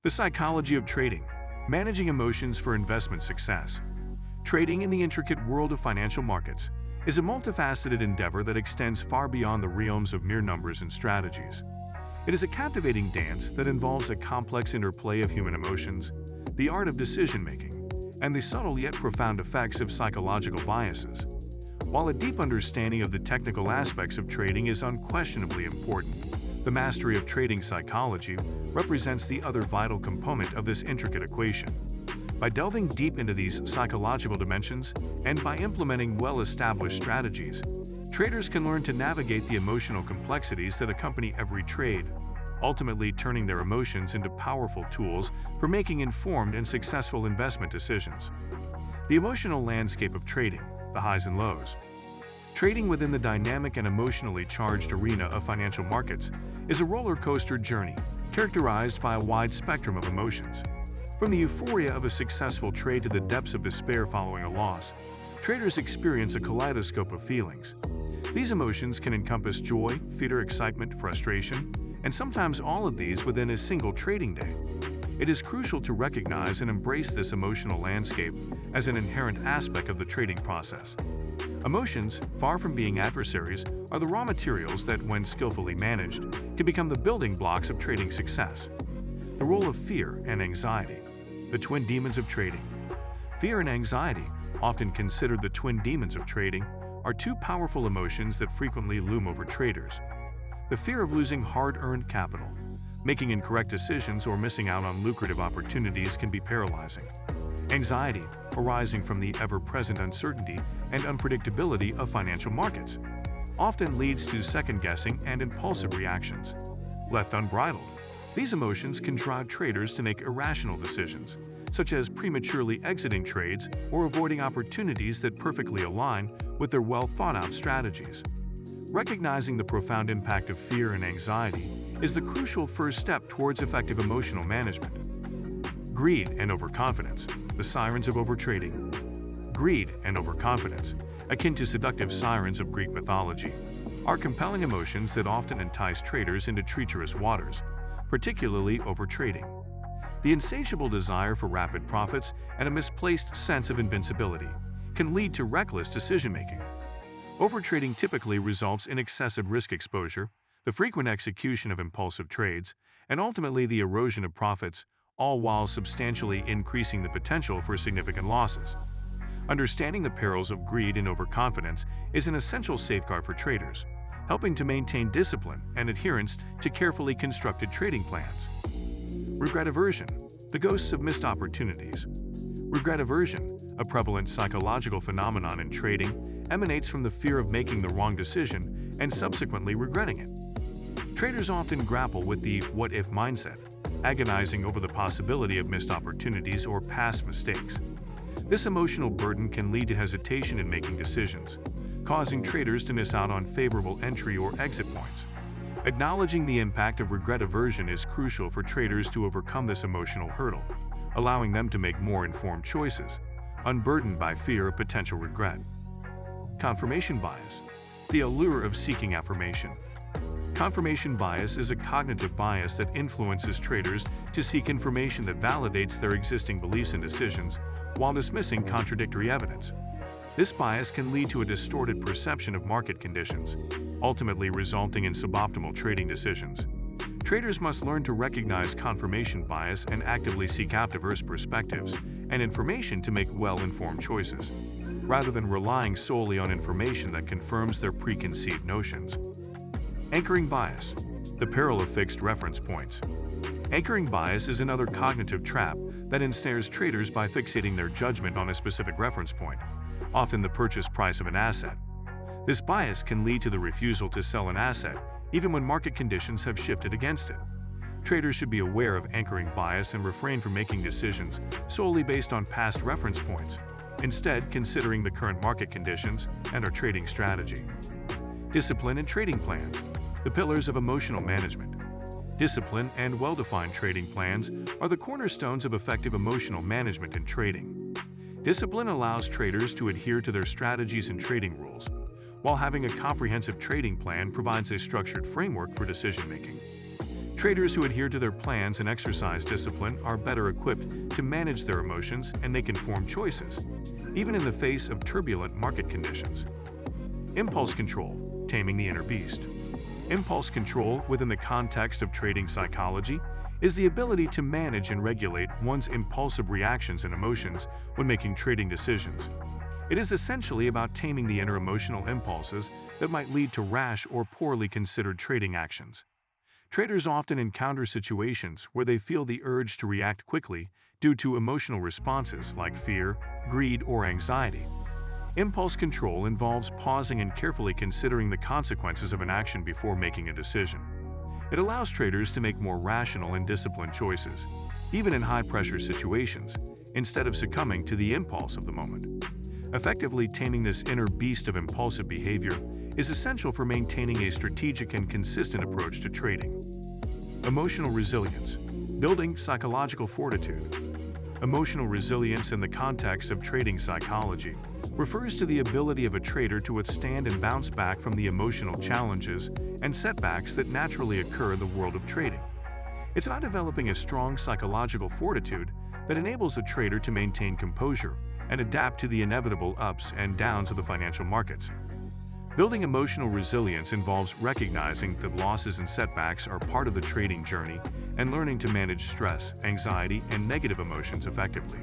The psychology of trading, managing emotions for investment success. Trading in the intricate world of financial markets is a multifaceted endeavor that extends far beyond the realms of mere numbers and strategies. It is a captivating dance that involves a complex interplay of human emotions, the art of decision-making, and the subtle yet profound effects of psychological biases. While a deep understanding of the technical aspects of trading is unquestionably important, the mastery of trading psychology represents the other vital component of this intricate equation. By delving deep into these psychological dimensions and by implementing well-established strategies, traders can learn to navigate the emotional complexities that accompany every trade, ultimately turning their emotions into powerful tools for making informed and successful investment decisions. The emotional landscape of trading, the highs and lows. Trading within the dynamic and emotionally charged arena of financial markets is a roller coaster journey characterized by a wide spectrum of emotions. From the euphoria of a successful trade to the depths of despair following a loss, traders experience a kaleidoscope of feelings. These emotions can encompass joy, fear, excitement, frustration, and sometimes all of these within a single trading day. It is crucial to recognize and embrace this emotional landscape as an inherent aspect of the trading process. Emotions, far from being adversaries, are the raw materials that, when skillfully managed, can become the building blocks of trading success. The role of fear and anxiety, the twin demons of trading. Fear and anxiety, often considered the twin demons of trading, are two powerful emotions that frequently loom over traders. The fear of losing hard-earned capital, making incorrect decisions, or missing out on lucrative opportunities can be paralyzing. Anxiety, arising from the ever-present uncertainty and unpredictability of financial markets, often leads to second-guessing and impulsive reactions. Left unbridled, these emotions can drive traders to make irrational decisions, such as prematurely exiting trades or avoiding opportunities that perfectly align with their well-thought-out strategies. Recognizing the profound impact of fear and anxiety is the crucial first step towards effective emotional management. Greed and overconfidence, the sirens of overtrading. Greed and overconfidence, akin to seductive sirens of Greek mythology, are compelling emotions that often entice traders into treacherous waters, particularly overtrading. The insatiable desire for rapid profits and a misplaced sense of invincibility can lead to reckless decision-making. Overtrading typically results in excessive risk exposure, the frequent execution of impulsive trades, and ultimately the erosion of profits, all while substantially increasing the potential for significant losses. Understanding the perils of greed and overconfidence is an essential safeguard for traders, helping to maintain discipline and adherence to carefully constructed trading plans. Regret aversion, the ghosts of missed opportunities. Regret aversion, a prevalent psychological phenomenon in trading, emanates from the fear of making the wrong decision and subsequently regretting it. Traders often grapple with the what-if mindset, agonizing over the possibility of missed opportunities or past mistakes. This emotional burden can lead to hesitation in making decisions, causing traders to miss out on favorable entry or exit points. Acknowledging the impact of regret aversion is crucial for traders to overcome this emotional hurdle, allowing them to make more informed choices, unburdened by fear of potential regret. Confirmation bias, the allure of seeking affirmation. Confirmation bias is a cognitive bias that influences traders to seek information that validates their existing beliefs and decisions while dismissing contradictory evidence. This bias can lead to a distorted perception of market conditions, ultimately resulting in suboptimal trading decisions. Traders must learn to recognize confirmation bias and actively seek out diverse perspectives and information to make well-informed choices, rather than relying solely on information that confirms their preconceived notions. Anchoring bias, the peril of fixed reference points. Anchoring bias is another cognitive trap that ensnares traders by fixating their judgment on a specific reference point, often the purchase price of an asset. This bias can lead to the refusal to sell an asset even when market conditions have shifted against it. Traders should be aware of anchoring bias and refrain from making decisions solely based on past reference points, instead considering the current market conditions and our trading strategy. Discipline and trading plans, the pillars of emotional management. Discipline and well-defined trading plans are the cornerstones of effective emotional management in trading. Discipline allows traders to adhere to their strategies and trading rules, while having a comprehensive trading plan provides a structured framework for decision-making. Traders who adhere to their plans and exercise discipline are better equipped to manage their emotions and make informed choices, even in the face of turbulent market conditions. Impulse control, taming the inner beast. Impulse control, within the context of trading psychology, is the ability to manage and regulate one's impulsive reactions and emotions when making trading decisions. It is essentially about taming the inner emotional impulses that might lead to rash or poorly considered trading actions. Traders often encounter situations where they feel the urge to react quickly due to emotional responses like fear, greed, or anxiety. Impulse control involves pausing and carefully considering the consequences of an action before making a decision. It allows traders to make more rational and disciplined choices, even in high-pressure situations, instead of succumbing to the impulse of the moment. Effectively taming this inner beast of impulsive behavior is essential for maintaining a strategic and consistent approach to trading. Emotional resilience, building psychological fortitude. Emotional resilience in the context of trading psychology refers to the ability of a trader to withstand and bounce back from the emotional challenges and setbacks that naturally occur in the world of trading. It's about developing a strong psychological fortitude that enables a trader to maintain composure and adapt to the inevitable ups and downs of the financial markets. Building emotional resilience involves recognizing that losses and setbacks are part of the trading journey and learning to manage stress, anxiety, and negative emotions effectively.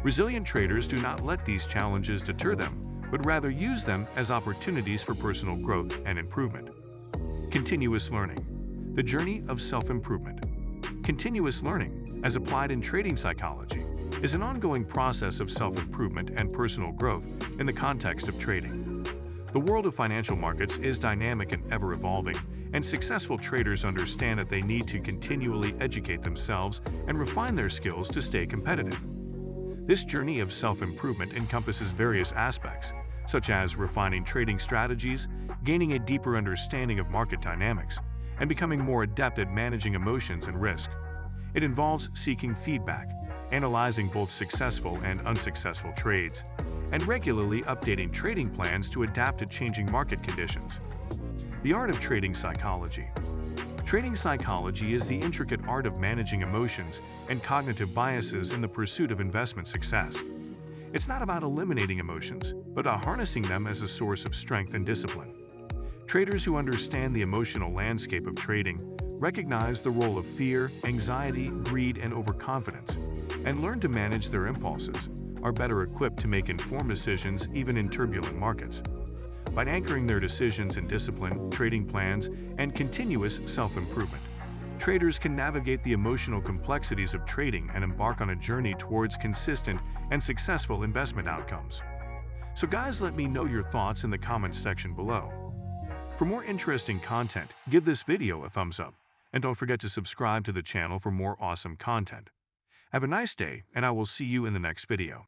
Resilient traders do not let these challenges deter them, but rather use them as opportunities for personal growth and improvement. Continuous learning, the journey of self-improvement. Continuous learning, as applied in trading psychology, is an ongoing process of self-improvement and personal growth in the context of trading. The world of financial markets is dynamic and ever-evolving, and successful traders understand that they need to continually educate themselves and refine their skills to stay competitive. This journey of self-improvement encompasses various aspects, such as refining trading strategies, gaining a deeper understanding of market dynamics, and becoming more adept at managing emotions and risk. It involves seeking feedback, analyzing both successful and unsuccessful trades, and regularly updating trading plans to adapt to changing market conditions. The art of trading psychology. Trading psychology is the intricate art of managing emotions and cognitive biases in the pursuit of investment success. It's not about eliminating emotions, but about harnessing them as a source of strength and discipline. Traders who understand the emotional landscape of trading recognize the role of fear, anxiety, greed, and overconfidence, and learn to manage their impulses, are better equipped to make informed decisions even in turbulent markets. By anchoring their decisions in discipline, trading plans, and continuous self-improvement, traders can navigate the emotional complexities of trading and embark on a journey towards consistent and successful investment outcomes. So guys, let me know your thoughts in the comments section below. For more interesting content, give this video a thumbs up, and don't forget to subscribe to the channel for more awesome content. Have a nice day, and I will see you in the next video.